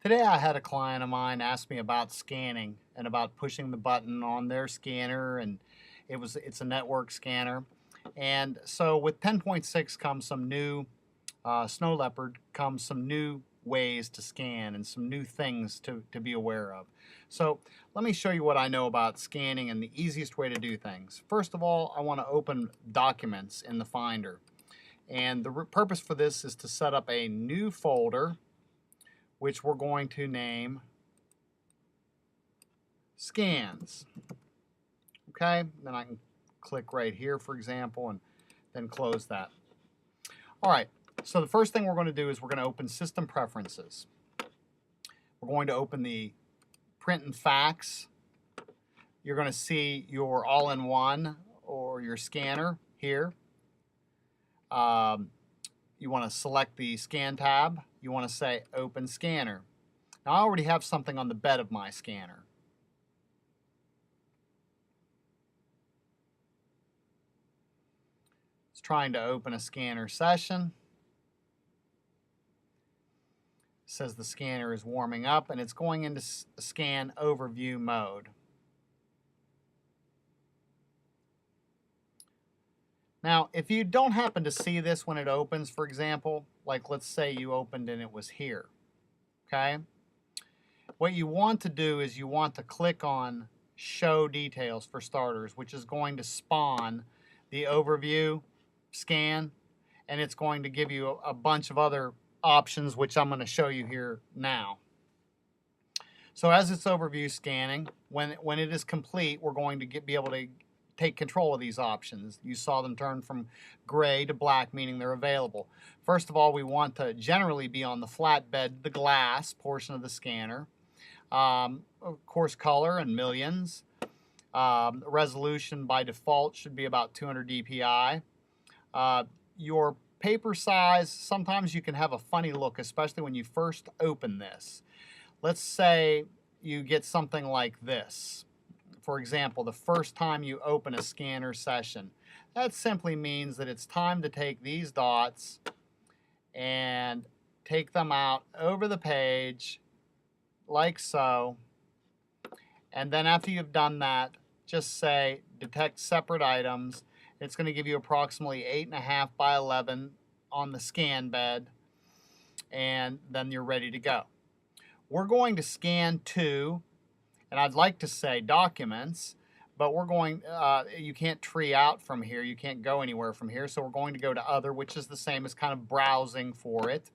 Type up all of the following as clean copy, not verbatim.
Today I had a client of mine ask me about scanning and about pushing the button on their scanner, and it's a network scanner. And so with 10.6 comes some new Snow Leopard comes some new ways to scan and some new things to be aware of. So let me show you what I know about scanning and the easiest way to do things. First of all, I want to open documents in the Finder. And the purpose for this is to set up a new folder which we're going to name scans. Okay, then I can click right here, for example, and then close that. All right, so the first thing we're going to do is we're going to open System Preferences. We're going to open the Print and Fax. You're going to see your all-in-one or your scanner here. You want to select the Scan tab. You want to say Open Scanner. Now I already have something on the bed of my scanner. It's trying to open a scanner session. It says the scanner is warming up and it's going into scan overview mode. Now, if you don't happen to see this when it opens, for example, like let's say you opened and it was here, okay? What you want to do is you want to click on Show Details for starters, which is going to spawn the overview scan, and it's going to give you a bunch of other options, which I'm going to show you here now. So as it's overview scanning, when it is complete, we're going to be able to take control of these options. You saw them turn from gray to black, meaning they're available. First of all, we want to generally be on the flatbed, the glass portion of the scanner. Of course, color and millions. Resolution by default should be about 200 dpi. Your paper size, sometimes you can have a funny look, especially when you first open this. Let's say you get something like this. For example, the first time you open a scanner session. That simply means that it's time to take these dots and take them out over the page like so. And then after you've done that, just say detect separate items. It's going to give you approximately 8.5 by 11 on the scan bed, and then you're ready to go. We're going to scan to, and I'd like to say documents, but we're going, you can't tree out from here. You can't go anywhere from here. So we're going to go to other, which is the same as kind of browsing for it.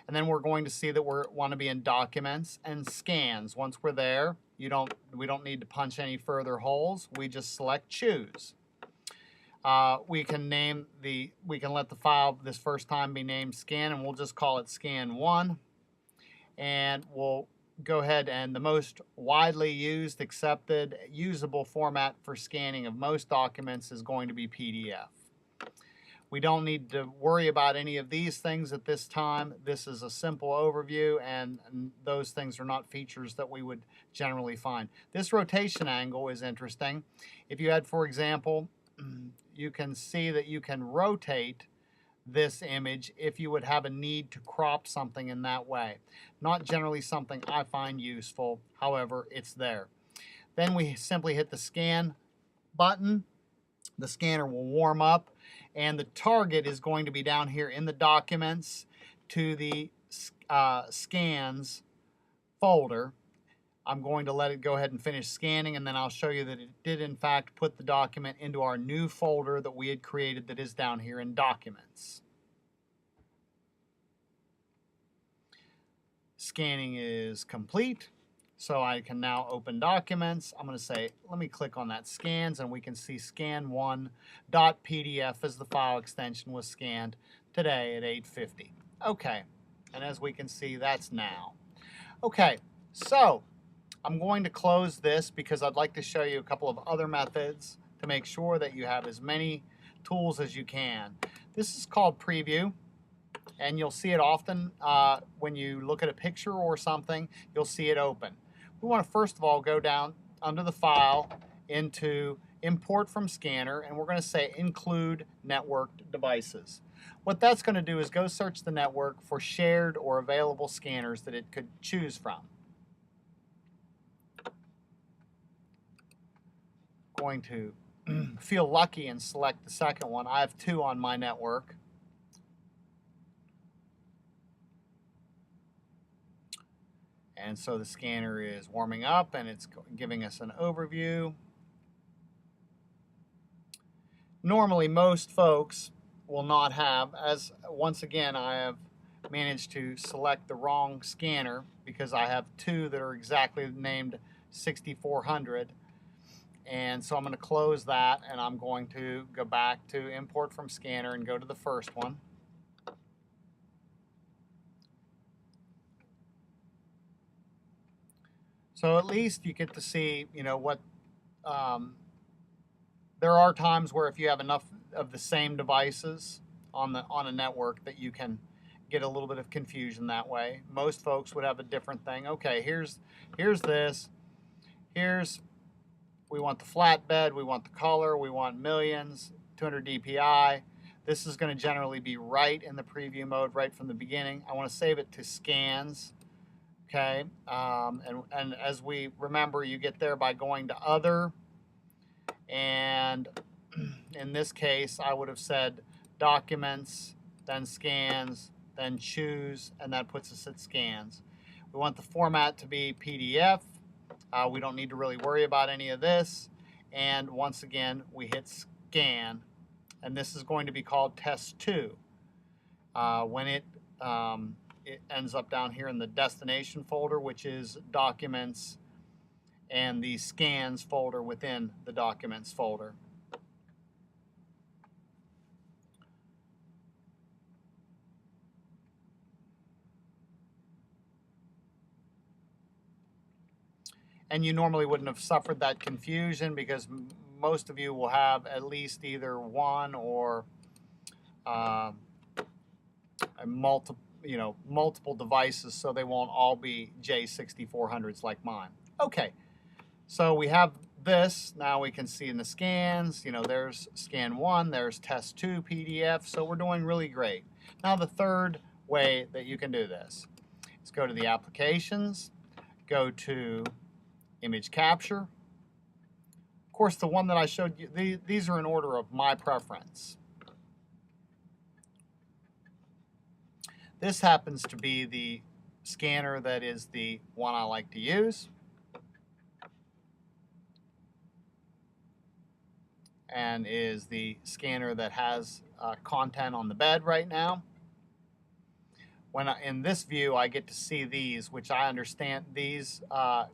And then we're going to see that we want to be in documents and scans. Once we're there, we don't need to punch any further holes. We just select choose. We can let the file this first time be named scan, and we'll just call it scan1. And we'll go ahead, and the most widely used, accepted, usable format for scanning of most documents is going to be PDF. We don't need to worry about any of these things at this time. This is a simple overview, and those things are not features that we would generally find. This rotation angle is interesting. If you had, for example, you can see that you can rotate this image if you would have a need to crop something in that way. Not generally something I find useful, however, it's there. Then we simply hit the scan button. The scanner will warm up, and the target is going to be down here in the documents to the scans folder. I'm going to let it go ahead and finish scanning, and then I'll show you that it did in fact put the document into our new folder that we had created that is down here in Documents. Scanning is complete, so I can now open Documents. I'm going to say, let me click on that Scans, and we can see scan1.pdf as the file extension was scanned today at 8:50. Okay, and as we can see, that's now. Okay, so I'm going to close this because I'd like to show you a couple of other methods to make sure that you have as many tools as you can. This is called Preview, and you'll see it often when you look at a picture or something, you'll see it open. We want to first of all go down under the file into Import from Scanner, and we're going to say Include Networked Devices. What that's going to do is go search the network for shared or available scanners that it could choose from. Going to feel lucky and select the second one. I have 2 on my network. And so the scanner is warming up and it's giving us an overview. Normally, most folks will not have, as once again, I have managed to select the wrong scanner because I have 2 that are exactly named 6400. And so I'm going to close that and I'm going to go back to import from scanner and go to the first one. So at least you get to see, you know, what there are times where if you have enough of the same devices on a network that you can get a little bit of confusion that way. Most folks would have a different thing. Okay, here's this. We want the flatbed, we want the color, we want millions, 200 DPI. This is going to generally be right in the preview mode right from the beginning. I want to save it to scans. Okay, and as we remember, you get there by going to other, and in this case I would have said documents, then scans, then choose, and that puts us at scans. We want the format to be PDF. We don't need to really worry about any of this, and once again we hit scan, and this is going to be called test 2. When it ends up down here in the destination folder, which is documents, and the scans folder within the documents folder. And you normally wouldn't have suffered that confusion because most of you will have at least either one or multiple devices, so they won't all be J6400s like mine. Okay, so we have this. Now we can see in the scans, you know, there's scan 1, there's test 2 PDF, so we're doing really great. Now the third way that you can do this is go to the applications, go to image capture. Of course, the one that I showed you, these are in order of my preference. This happens to be the scanner that is the one I like to use. And is the scanner that has content on the bed right now. In this view, I get to see these, which I understand, these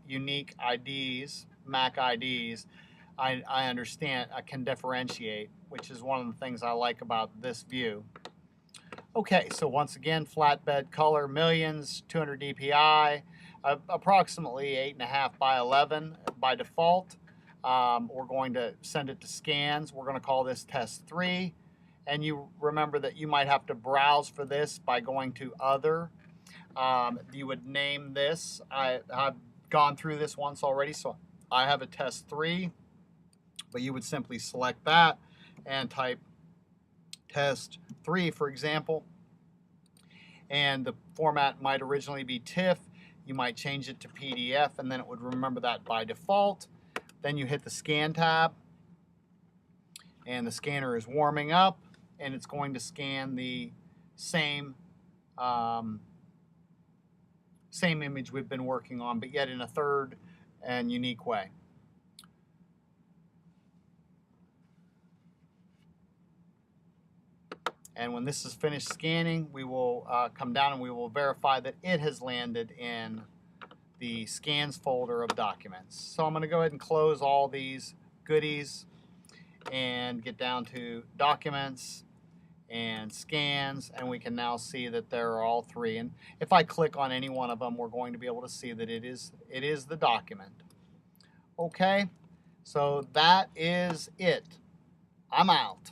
unique IDs, MAC IDs, I understand, I can differentiate, which is one of the things I like about this view. Okay, so once again, flatbed color, millions, 200 DPI, approximately 8.5 by 11 by default. We're going to send it to scans. We're going to call this test 3. And you remember that you might have to browse for this by going to other. You would name this. I've gone through this once already, so I have a test 3. But you would simply select that and type test 3, for example. And the format might originally be TIFF. You might change it to PDF, and then it would remember that by default. Then you hit the scan tab, and the scanner is warming up, and it's going to scan the same image we've been working on, but yet in a third and unique way. And when this is finished scanning, we will come down and we will verify that it has landed in the scans folder of documents. So I'm going to go ahead and close all these goodies and get down to documents and scans, and we can now see that there are all 3. And if I click on any one of them, we're going to be able to see that it is the document. Okay, so that is it. I'm out.